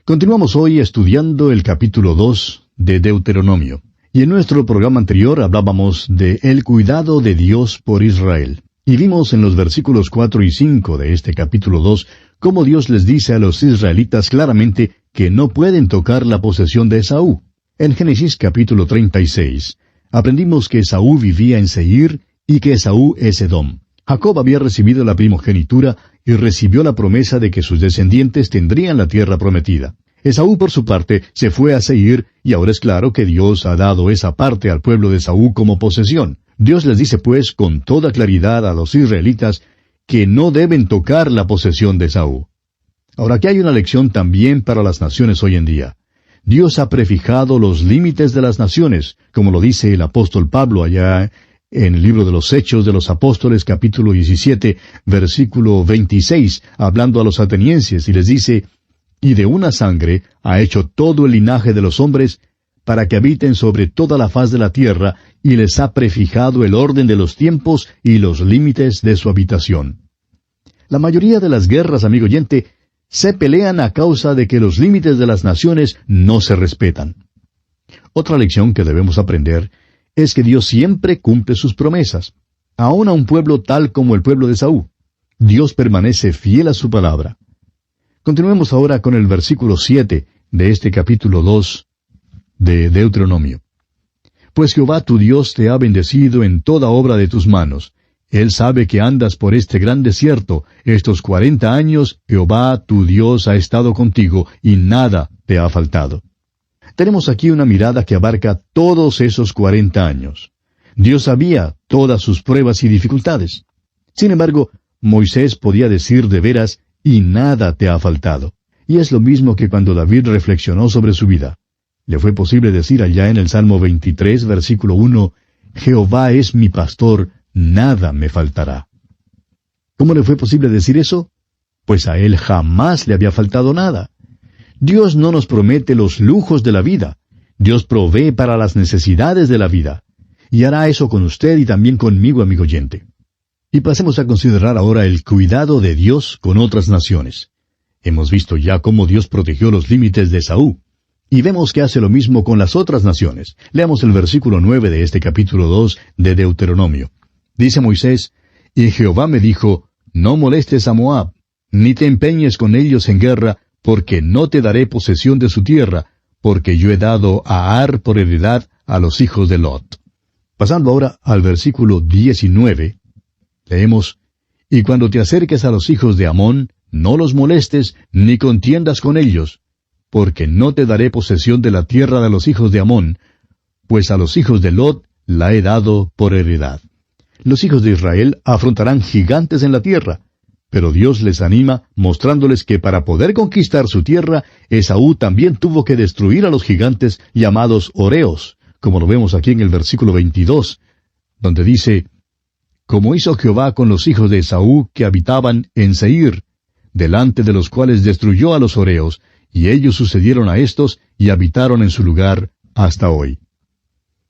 Continuamos hoy estudiando el capítulo 2 de Deuteronomio. Y en nuestro programa anterior hablábamos de el cuidado de Dios por Israel. Y vimos en los versículos 4 y 5 de este capítulo 2 cómo Dios les dice a los israelitas claramente que no pueden tocar la posesión de Esaú. En Génesis capítulo 36 aprendimos que Esaú vivía en Seir y que Esaú es Edom. Jacob había recibido la primogenitura y recibió la promesa de que sus descendientes tendrían la tierra prometida. Esaú, por su parte, se fue a Seir, y ahora es claro que Dios ha dado esa parte al pueblo de Esaú como posesión. Dios les dice, pues, con toda claridad a los israelitas que no deben tocar la posesión de Esaú. Ahora, aquí hay una lección también para las naciones hoy en día. Dios ha prefijado los límites de las naciones, como lo dice el apóstol Pablo allá en el libro de los Hechos de los Apóstoles, capítulo 17, versículo 26, hablando a los atenienses, y les dice, «Y de una sangre ha hecho todo el linaje de los hombres, para que habiten sobre toda la faz de la tierra, y les ha prefijado el orden de los tiempos y los límites de su habitación». La mayoría de las guerras, amigo oyente, se pelean a causa de que los límites de las naciones no se respetan. Otra lección que debemos aprender es que Dios siempre cumple sus promesas, aun a un pueblo tal como el pueblo de Saúl. Dios permanece fiel a su palabra. Continuemos ahora con el versículo 7 de este capítulo 2 de Deuteronomio. «Pues Jehová tu Dios te ha bendecido en toda obra de tus manos. Él sabe que andas por este gran desierto. Estos 40 años Jehová tu Dios ha estado contigo, y nada te ha faltado». Tenemos aquí una mirada que abarca todos esos 40 años. Dios sabía todas sus pruebas y dificultades. Sin embargo, Moisés podía decir de veras, «y nada te ha faltado». Y es lo mismo que cuando David reflexionó sobre su vida. Le fue posible decir allá en el Salmo 23, versículo 1, «Jehová es mi pastor, nada me faltará». ¿Cómo le fue posible decir eso? Pues a él jamás le había faltado nada. Dios no nos promete los lujos de la vida. Dios provee para las necesidades de la vida. Y hará eso con usted y también conmigo, amigo oyente. Y pasemos a considerar ahora el cuidado de Dios con otras naciones. Hemos visto ya cómo Dios protegió los límites de Esaú. Y vemos que hace lo mismo con las otras naciones. Leamos el versículo 9 de este capítulo 2 de Deuteronomio. Dice Moisés, «Y Jehová me dijo, no molestes a Moab, ni te empeñes con ellos en guerra, porque no te daré posesión de su tierra, porque yo he dado a Ar por heredad a los hijos de Lot». Pasando ahora al versículo 19, leemos, «Y cuando te acerques a los hijos de Amón, no los molestes, ni contiendas con ellos, porque no te daré posesión de la tierra de los hijos de Amón, pues a los hijos de Lot la he dado por heredad». Los hijos de Israel afrontarán gigantes en la tierra, pero Dios les anima mostrándoles que para poder conquistar su tierra, Esaú también tuvo que destruir a los gigantes llamados Horeos, como lo vemos aquí en el versículo 22, donde dice, «Como hizo Jehová con los hijos de Esaú que habitaban en Seir, delante de los cuales destruyó a los Horeos, y ellos sucedieron a estos y habitaron en su lugar hasta hoy».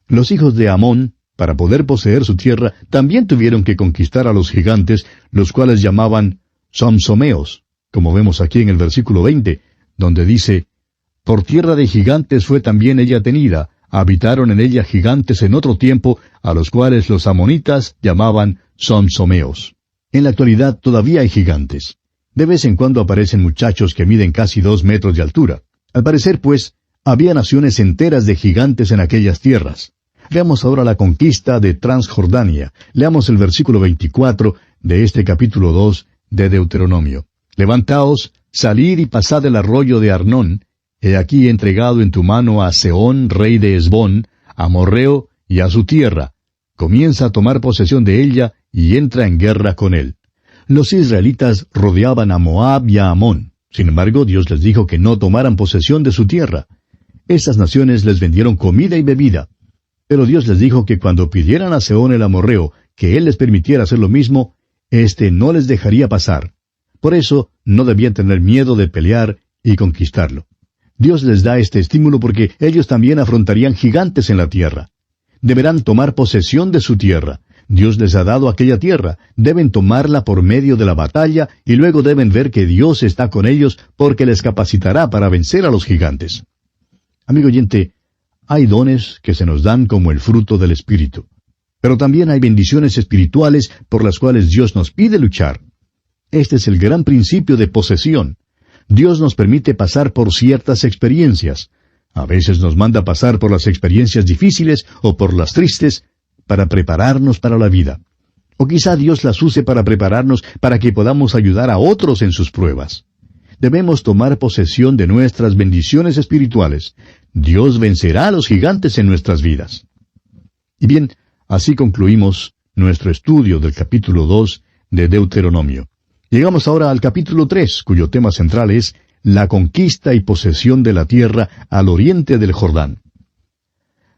Los hijos de Amón, para poder poseer su tierra, también tuvieron que conquistar a los gigantes, los cuales llamaban somsomeos, como vemos aquí en el versículo 20, donde dice, «Por tierra de gigantes fue también ella tenida, habitaron en ella gigantes en otro tiempo, a los cuales los amonitas llamaban somsomeos». En la actualidad todavía hay gigantes. De vez en cuando aparecen muchachos que miden casi 2 metros de altura. Al parecer, pues, había naciones enteras de gigantes en aquellas tierras. Veamos ahora la conquista de Transjordania. Leamos el versículo 24 de este capítulo 2 de Deuteronomio. «Levantaos, salid y pasad el arroyo de Arnón. He aquí entregado en tu mano a Sehón, rey de Hesbón, a Amorreo y a su tierra. Comienza a tomar posesión de ella y entra en guerra con él». Los israelitas rodeaban a Moab y a Amón. Sin embargo, Dios les dijo que no tomaran posesión de su tierra. Estas naciones les vendieron comida y bebida. Pero Dios les dijo que cuando pidieran a Sehón el amorreo que él les permitiera hacer lo mismo, éste no les dejaría pasar. Por eso no debían tener miedo de pelear y conquistarlo. Dios les da este estímulo porque ellos también afrontarían gigantes en la tierra. Deberán tomar posesión de su tierra. Dios les ha dado aquella tierra, deben tomarla por medio de la batalla y luego deben ver que Dios está con ellos porque les capacitará para vencer a los gigantes. Amigo oyente, hay dones que se nos dan como el fruto del Espíritu, pero también hay bendiciones espirituales por las cuales Dios nos pide luchar. Este es el gran principio de posesión. Dios nos permite pasar por ciertas experiencias. A veces nos manda pasar por las experiencias difíciles o por las tristes para prepararnos para la vida. O quizá Dios las use para prepararnos para que podamos ayudar a otros en sus pruebas. Debemos tomar posesión de nuestras bendiciones espirituales. Dios vencerá a los gigantes en nuestras vidas. Y bien, así concluimos nuestro estudio del capítulo 2 de Deuteronomio. Llegamos ahora al capítulo 3, cuyo tema central es la conquista y posesión de la tierra al oriente del Jordán.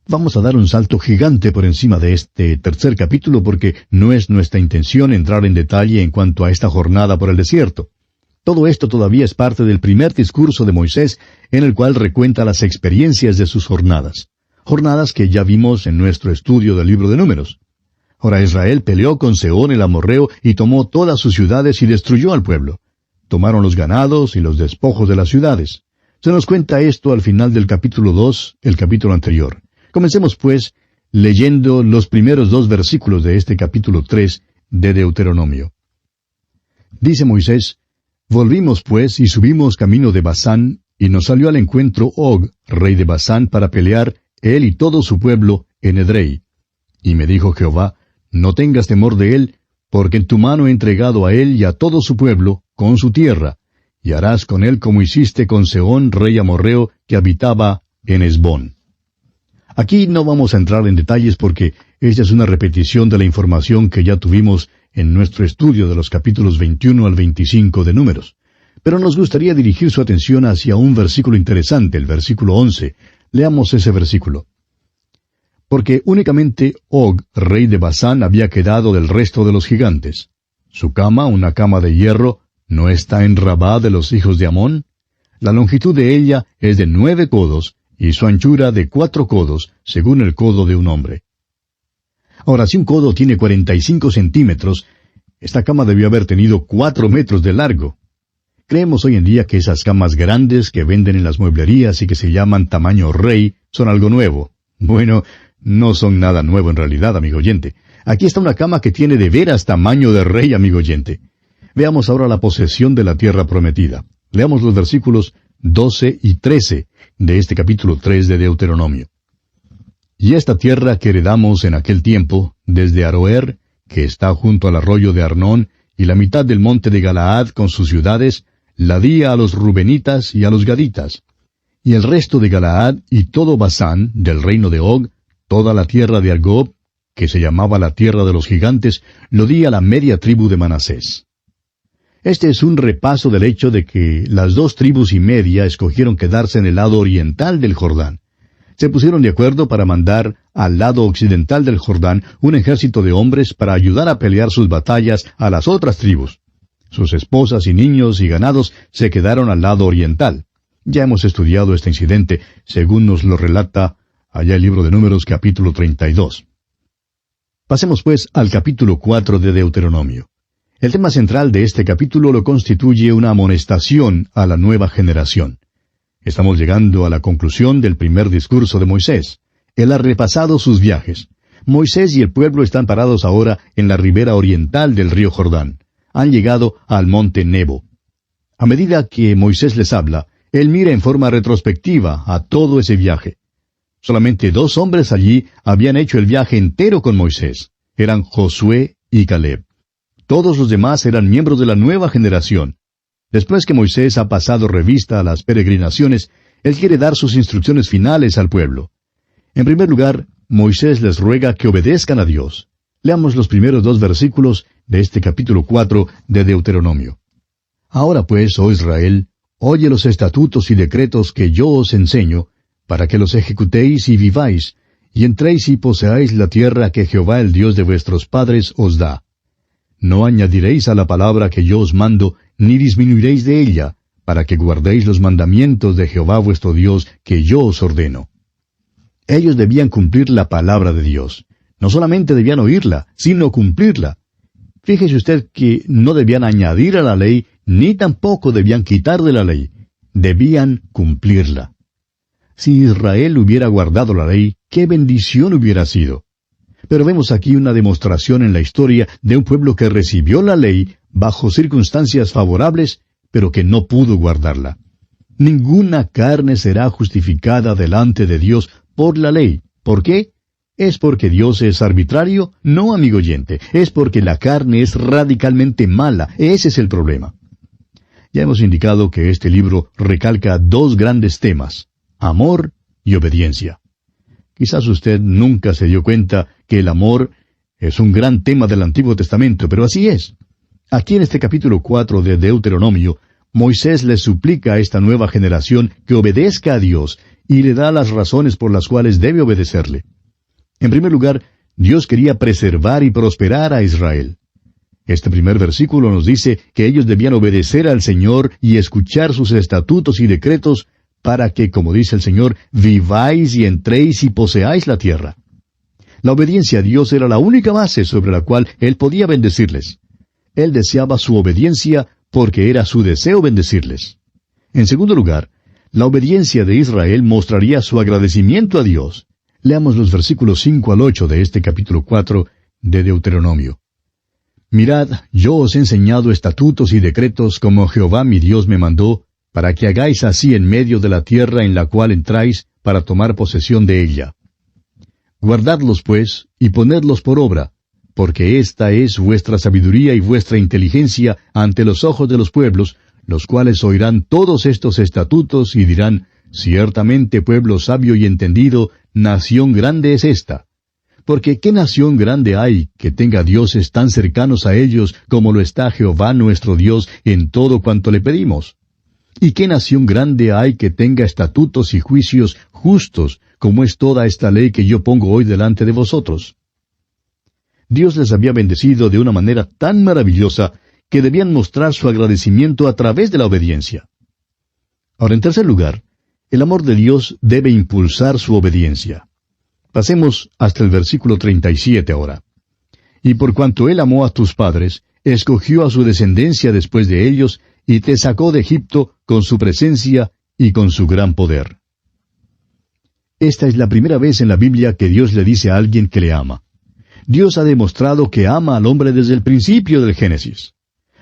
Vamos a dar un salto gigante por encima de este tercer capítulo porque no es nuestra intención entrar en detalle en cuanto a esta jornada por el desierto. Todo esto todavía es parte del primer discurso de Moisés, en el cual recuenta las experiencias de sus jornadas. Jornadas que ya vimos en nuestro estudio del libro de Números. Ahora Israel peleó con Sehón el amorreo y tomó todas sus ciudades y destruyó al pueblo. Tomaron los ganados y los despojos de las ciudades. Se nos cuenta esto al final del capítulo 2, el capítulo anterior. Comencemos, pues, leyendo los primeros 2 versículos de este capítulo 3 de Deuteronomio. Dice Moisés: Volvimos, pues, y subimos camino de Basán, y nos salió al encuentro Og, rey de Basán, para pelear, él y todo su pueblo, en Edrei. Y me dijo Jehová: No tengas temor de él, porque en tu mano he entregado a él y a todo su pueblo, con su tierra, y harás con él como hiciste con Sehón, rey amorreo, que habitaba en Hesbón. Aquí no vamos a entrar en detalles porque esta es una repetición de la información que ya tuvimos en nuestro estudio de los capítulos 21 al 25 de Números. Pero nos gustaría dirigir su atención hacia un versículo interesante, el versículo 11. Leamos ese versículo. Porque únicamente Og, rey de Basán, había quedado del resto de los gigantes. Su cama, una cama de hierro, ¿no está en Rabá de los hijos de Amón? La longitud de ella es de 9 codos, y su anchura de 4 codos, según el codo de un hombre. Ahora, si un codo tiene 45 centímetros, esta cama debió haber tenido 4 metros de largo. Creemos hoy en día que esas camas grandes que venden en las mueblerías y que se llaman tamaño rey son algo nuevo. Bueno, no son nada nuevo en realidad, amigo oyente. Aquí está una cama que tiene de veras tamaño de rey, amigo oyente. Veamos ahora la posesión de la tierra prometida. Leamos los versículos 12 y 13 de este capítulo 3 de Deuteronomio. Y esta tierra que heredamos en aquel tiempo, desde Aroer, que está junto al arroyo de Arnón, y la mitad del monte de Galaad con sus ciudades, la di a los Rubenitas y a los Gaditas. Y el resto de Galaad y todo Basán, del reino de Og, toda la tierra de Argob, que se llamaba la tierra de los gigantes, lo di a la media tribu de Manasés. Este es un repaso del hecho de que las 2 tribus y media escogieron quedarse en el lado oriental del Jordán. Se pusieron de acuerdo para mandar al lado occidental del Jordán un ejército de hombres para ayudar a pelear sus batallas a las otras tribus. Sus esposas y niños y ganados se quedaron al lado oriental. Ya hemos estudiado este incidente, según nos lo relata allá el libro de Números capítulo 32. Pasemos pues al capítulo 4 de Deuteronomio. El tema central de este capítulo lo constituye una amonestación a la nueva generación. Estamos llegando a la conclusión del primer discurso de Moisés. Él ha repasado sus viajes. Moisés y el pueblo están parados ahora en la ribera oriental del río Jordán. Han llegado al monte Nebo. A medida que Moisés les habla, él mira en forma retrospectiva a todo ese viaje. Solamente 2 hombres allí habían hecho el viaje entero con Moisés. Eran Josué y Caleb. Todos los demás eran miembros de la nueva generación. Después que Moisés ha pasado revista a las peregrinaciones, él quiere dar sus instrucciones finales al pueblo. En primer lugar, Moisés les ruega que obedezcan a Dios. Leamos los primeros 2 versículos de este capítulo 4 de Deuteronomio. Ahora pues, oh Israel, oye los estatutos y decretos que yo os enseño, para que los ejecutéis y viváis, y entréis y poseáis la tierra que Jehová el Dios de vuestros padres os da. No añadiréis a la palabra que yo os mando, ni disminuiréis de ella, para que guardéis los mandamientos de Jehová vuestro Dios que yo os ordeno. Ellos debían cumplir la palabra de Dios. No solamente debían oírla, sino cumplirla. Fíjese usted que no debían añadir a la ley, ni tampoco debían quitar de la ley. Debían cumplirla. Si Israel hubiera guardado la ley, qué bendición hubiera sido. Pero vemos aquí una demostración en la historia de un pueblo que recibió la ley bajo circunstancias favorables, pero que no pudo guardarla. Ninguna carne será justificada delante de Dios por la ley. ¿Por qué? ¿Es porque Dios es arbitrario? No, amigo oyente, es porque la carne es radicalmente mala. Ese es el problema. Ya hemos indicado que este libro recalca dos grandes temas: amor y obediencia. Quizás usted nunca se dio cuenta que el amor es un gran tema del Antiguo Testamento, pero así es. Aquí en este capítulo 4 de Deuteronomio, Moisés le suplica a esta nueva generación que obedezca a Dios y le da las razones por las cuales debe obedecerle. En primer lugar, Dios quería preservar y prosperar a Israel. Este primer versículo nos dice que ellos debían obedecer al Señor y escuchar sus estatutos y decretos para que, como dice el Señor, viváis y entréis y poseáis la tierra. La obediencia a Dios era la única base sobre la cual Él podía bendecirles. Él deseaba su obediencia porque era su deseo bendecirles. En segundo lugar, la obediencia de Israel mostraría su agradecimiento a Dios. Leamos los versículos 5 al 8 de este capítulo 4 de Deuteronomio. Mirad, yo os he enseñado estatutos y decretos como Jehová mi Dios me mandó, para que hagáis así en medio de la tierra en la cual entráis, para tomar posesión de ella. Guardadlos, pues, y ponedlos por obra, porque esta es vuestra sabiduría y vuestra inteligencia ante los ojos de los pueblos, los cuales oirán todos estos estatutos y dirán, ciertamente pueblo sabio y entendido, nación grande es esta. Porque ¿qué nación grande hay que tenga dioses tan cercanos a ellos como lo está Jehová nuestro Dios en todo cuanto le pedimos? ¿Y qué nación grande hay que tenga estatutos y juicios justos, como es toda esta ley que yo pongo hoy delante de vosotros? Dios les había bendecido de una manera tan maravillosa que debían mostrar su agradecimiento a través de la obediencia. Ahora, en tercer lugar, el amor de Dios debe impulsar su obediencia. Pasemos hasta el versículo 37 ahora. Y por cuanto Él amó a tus padres, escogió a su descendencia después de ellos, y te sacó de Egipto con su presencia y con su gran poder. Esta es la primera vez en la Biblia que Dios le dice a alguien que le ama. Dios ha demostrado que ama al hombre desde el principio del Génesis.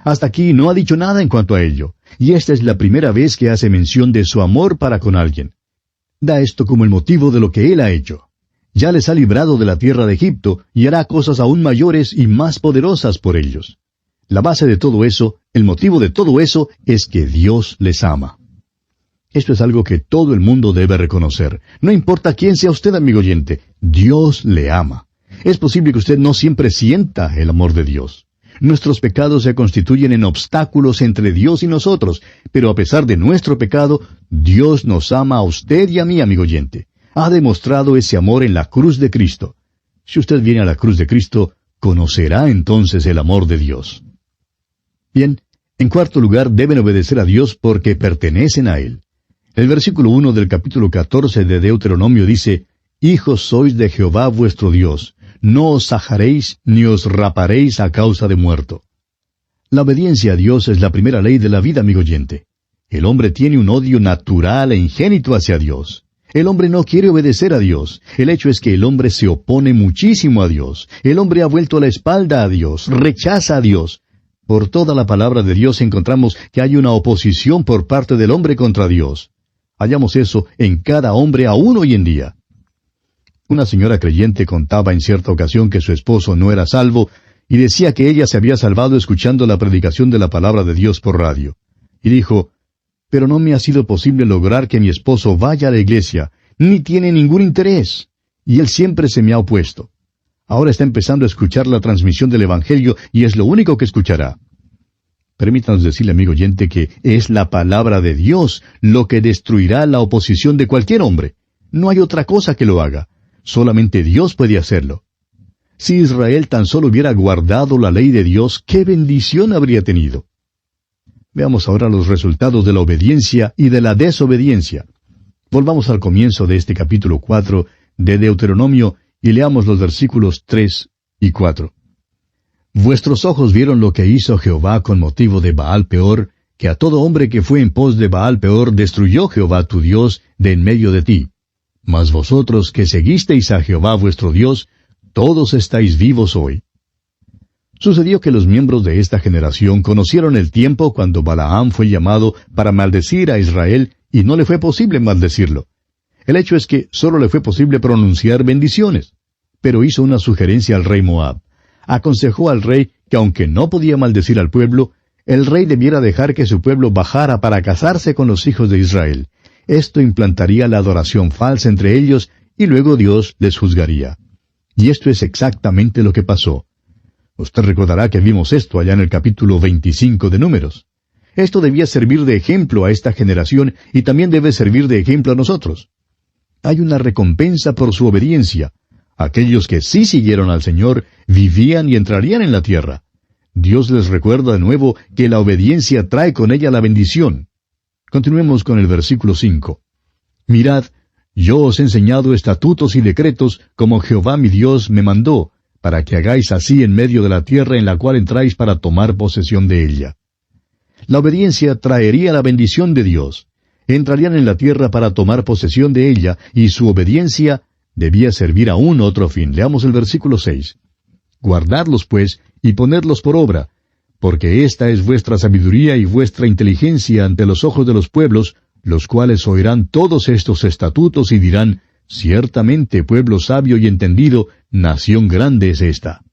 Hasta aquí no ha dicho nada en cuanto a ello, y esta es la primera vez que hace mención de su amor para con alguien. Da esto como el motivo de lo que Él ha hecho. Ya les ha librado de la tierra de Egipto y hará cosas aún mayores y más poderosas por ellos. La base de todo eso, el motivo de todo eso, es que Dios les ama. Esto es algo que todo el mundo debe reconocer. No importa quién sea usted, amigo oyente, Dios le ama. Es posible que usted no siempre sienta el amor de Dios. Nuestros pecados se constituyen en obstáculos entre Dios y nosotros, pero a pesar de nuestro pecado, Dios nos ama a usted y a mí, amigo oyente. Ha demostrado ese amor en la cruz de Cristo. Si usted viene a la cruz de Cristo, conocerá entonces el amor de Dios. Bien, en cuarto lugar, deben obedecer a Dios porque pertenecen a Él. El versículo 1 del capítulo 14 de Deuteronomio dice, Hijos sois de Jehová vuestro Dios, no os sajaréis ni os raparéis a causa de muerto. La obediencia a Dios es la primera ley de la vida, amigo oyente. El hombre tiene un odio natural e ingénito hacia Dios. El hombre no quiere obedecer a Dios. El hecho es que el hombre se opone muchísimo a Dios. El hombre ha vuelto la espalda a Dios, rechaza a Dios. Por toda la palabra de Dios encontramos que hay una oposición por parte del hombre contra Dios. Hallamos eso en cada hombre aún hoy en día. Una señora creyente contaba en cierta ocasión que su esposo no era salvo y decía que ella se había salvado escuchando la predicación de la palabra de Dios por radio. Y dijo, pero no me ha sido posible lograr que mi esposo vaya a la iglesia, ni tiene ningún interés, y él siempre se me ha opuesto. Ahora está empezando a escuchar la transmisión del Evangelio y es lo único que escuchará. Permítanos decirle, amigo oyente, que es la palabra de Dios lo que destruirá la oposición de cualquier hombre. No hay otra cosa que lo haga. Solamente Dios puede hacerlo. Si Israel tan solo hubiera guardado la ley de Dios, ¿qué bendición habría tenido? Veamos ahora los resultados de la obediencia y de la desobediencia. Volvamos al comienzo de este capítulo 4 de Deuteronomio y leamos los versículos 3 y 4. Vuestros ojos vieron lo que hizo Jehová con motivo de Baal Peor, que a todo hombre que fue en pos de Baal Peor destruyó Jehová tu Dios de en medio de ti. Mas vosotros que seguisteis a Jehová vuestro Dios, todos estáis vivos hoy. Sucedió que los miembros de esta generación conocieron el tiempo cuando Balaam fue llamado para maldecir a Israel y no le fue posible maldecirlo. El hecho es que solo le fue posible pronunciar bendiciones. Pero hizo una sugerencia al rey Moab. Aconsejó al rey que aunque no podía maldecir al pueblo, el rey debiera dejar que su pueblo bajara para casarse con los hijos de Israel. Esto implantaría la adoración falsa entre ellos y luego Dios les juzgaría. Y esto es exactamente lo que pasó. Usted recordará que vimos esto allá en el capítulo 25 de Números. Esto debía servir de ejemplo a esta generación y también debe servir de ejemplo a nosotros. Hay una recompensa por su obediencia. Aquellos que sí siguieron al Señor vivían y entrarían en la tierra. Dios les recuerda de nuevo que la obediencia trae con ella la bendición. Continuemos con el versículo 5. Mirad, yo os he enseñado estatutos y decretos como Jehová mi Dios me mandó, para que hagáis así en medio de la tierra en la cual entráis para tomar posesión de ella. La obediencia traería la bendición de Dios. Entrarían en la tierra para tomar posesión de ella, y su obediencia debía servir a un otro fin. Leamos el versículo 6. Guardadlos, pues, y ponedlos por obra, porque esta es vuestra sabiduría y vuestra inteligencia ante los ojos de los pueblos, los cuales oirán todos estos estatutos y dirán, ciertamente pueblo sabio y entendido, nación grande es esta.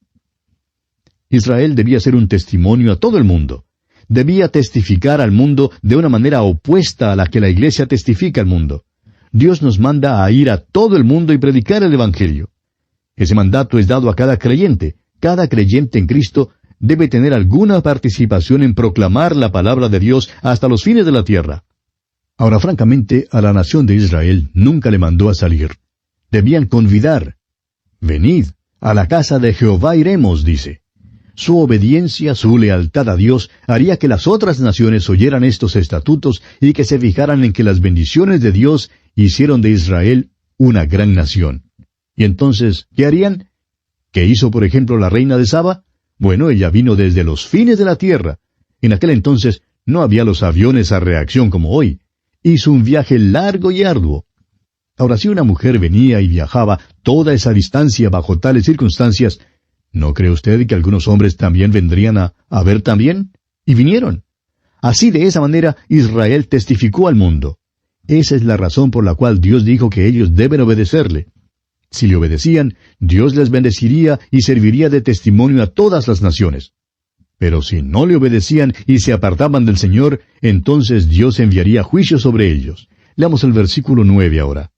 Israel debía ser un testimonio a todo el mundo. Debía testificar al mundo de una manera opuesta a la que la Iglesia testifica al mundo. Dios nos manda a ir a todo el mundo y predicar el Evangelio. Ese mandato es dado a cada creyente. Cada creyente en Cristo debe tener alguna participación en proclamar la palabra de Dios hasta los fines de la tierra. Ahora, francamente, a la nación de Israel nunca le mandó a salir. Debían convidar. Venid, a la casa de Jehová iremos, dice. Su obediencia, su lealtad a Dios, haría que las otras naciones oyeran estos estatutos y que se fijaran en que las bendiciones de Dios hicieron de Israel una gran nación. Y entonces, ¿qué harían? ¿Qué hizo, por ejemplo, la reina de Saba? Bueno, ella vino desde los fines de la tierra. En aquel entonces no había los aviones a reacción como hoy. Hizo un viaje largo y arduo. Ahora, si una mujer venía y viajaba toda esa distancia bajo tales circunstancias, ¿no cree usted que algunos hombres también vendrían a ver también? Y vinieron. Así, de esa manera, Israel testificó al mundo. Esa es la razón por la cual Dios dijo que ellos deben obedecerle. Si le obedecían, Dios les bendeciría y serviría de testimonio a todas las naciones. Pero si no le obedecían y se apartaban del Señor, entonces Dios enviaría juicio sobre ellos. Leamos el versículo 9 ahora.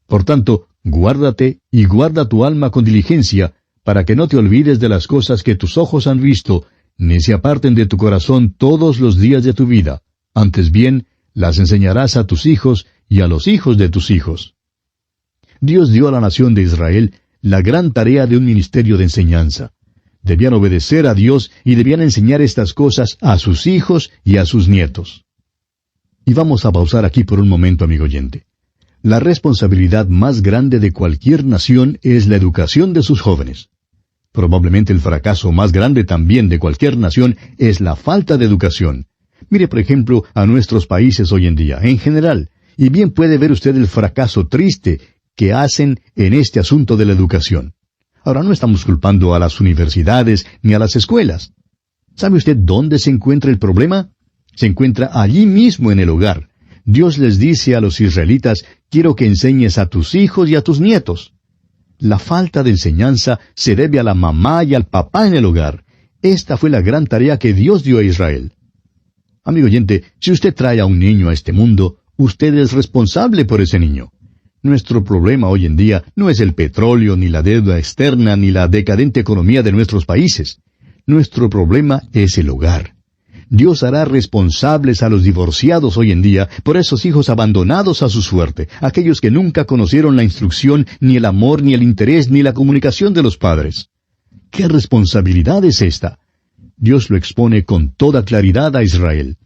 Por tanto, guárdate y guarda tu alma con diligencia, para que no te olvides de las cosas que tus ojos han visto, ni se aparten de tu corazón todos los días de tu vida. Antes bien, las enseñarás a tus hijos y a los hijos de tus hijos. Dios dio a la nación de Israel la gran tarea de un ministerio de enseñanza. Debían obedecer a Dios y debían enseñar estas cosas a sus hijos y a sus nietos. Y vamos a pausar aquí por un momento, amigo oyente. La responsabilidad más grande de cualquier nación es la educación de sus jóvenes. Probablemente el fracaso más grande también de cualquier nación es la falta de educación. Mire, por ejemplo, a nuestros países hoy en día, en general, y bien puede ver usted el fracaso triste que hacen en este asunto de la educación. Ahora, no estamos culpando a las universidades ni a las escuelas. ¿Sabe usted dónde se encuentra el problema? Se encuentra allí mismo en el hogar. Dios les dice a los israelitas, quiero que enseñes a tus hijos y a tus nietos. La falta de enseñanza se debe a la mamá y al papá en el hogar. Esta fue la gran tarea que Dios dio a Israel. Amigo oyente, si usted trae a un niño a este mundo, usted es responsable por ese niño. Nuestro problema hoy en día no es el petróleo, ni la deuda externa, ni la decadente economía de nuestros países. Nuestro problema es el hogar. Dios hará responsables a los divorciados hoy en día por esos hijos abandonados a su suerte, aquellos que nunca conocieron la instrucción, ni el amor, ni el interés, ni la comunicación de los padres. ¿Qué responsabilidad es esta? Dios lo expone con toda claridad a Israel.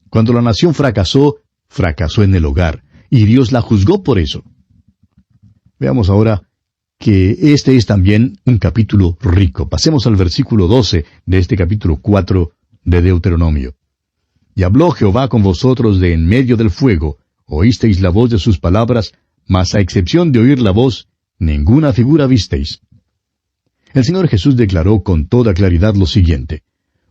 Cuando la nación fracasó, fracasó en el hogar, y Dios la juzgó por eso. Veamos ahora que este es también un capítulo rico. Pasemos al versículo 12 de este capítulo 4 de Deuteronomio. Y habló Jehová con vosotros de en medio del fuego, oísteis la voz de sus palabras, mas a excepción de oír la voz, ninguna figura visteis. El Señor Jesús declaró con toda claridad lo siguiente.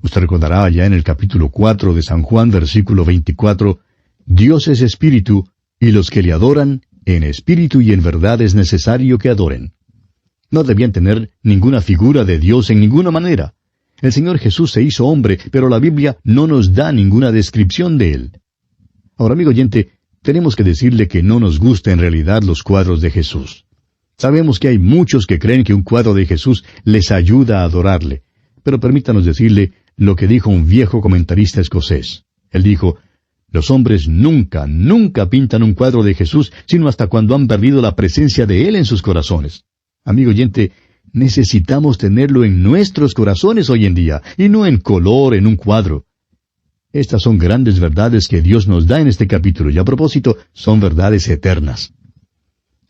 Usted recordará allá en el capítulo 4 de San Juan, versículo 24, Dios es espíritu, y los que le adoran, en espíritu y en verdad es necesario que adoren. No debían tener ninguna figura de Dios en ninguna manera. El Señor Jesús se hizo hombre, pero la Biblia no nos da ninguna descripción de Él. Ahora, amigo oyente, tenemos que decirle que no nos gustan en realidad los cuadros de Jesús. Sabemos que hay muchos que creen que un cuadro de Jesús les ayuda a adorarle. Pero permítanos decirle lo que dijo un viejo comentarista escocés. Él dijo, los hombres nunca pintan un cuadro de Jesús, sino hasta cuando han perdido la presencia de Él en sus corazones. Amigo oyente, necesitamos tenerlo en nuestros corazones hoy en día, y no en color, en un cuadro. Estas son grandes verdades que Dios nos da en este capítulo, y a propósito, son verdades eternas.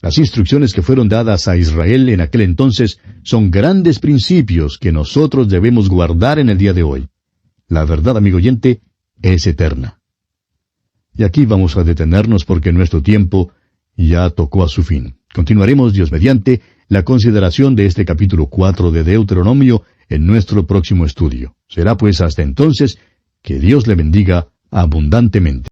Las instrucciones que fueron dadas a Israel en aquel entonces son grandes principios que nosotros debemos guardar en el día de hoy. La verdad, amigo oyente, es eterna. Y aquí vamos a detenernos porque nuestro tiempo ya tocó a su fin. Continuaremos, Dios mediante, la consideración de este capítulo 4 de Deuteronomio en nuestro próximo estudio. Será pues hasta entonces que Dios le bendiga abundantemente.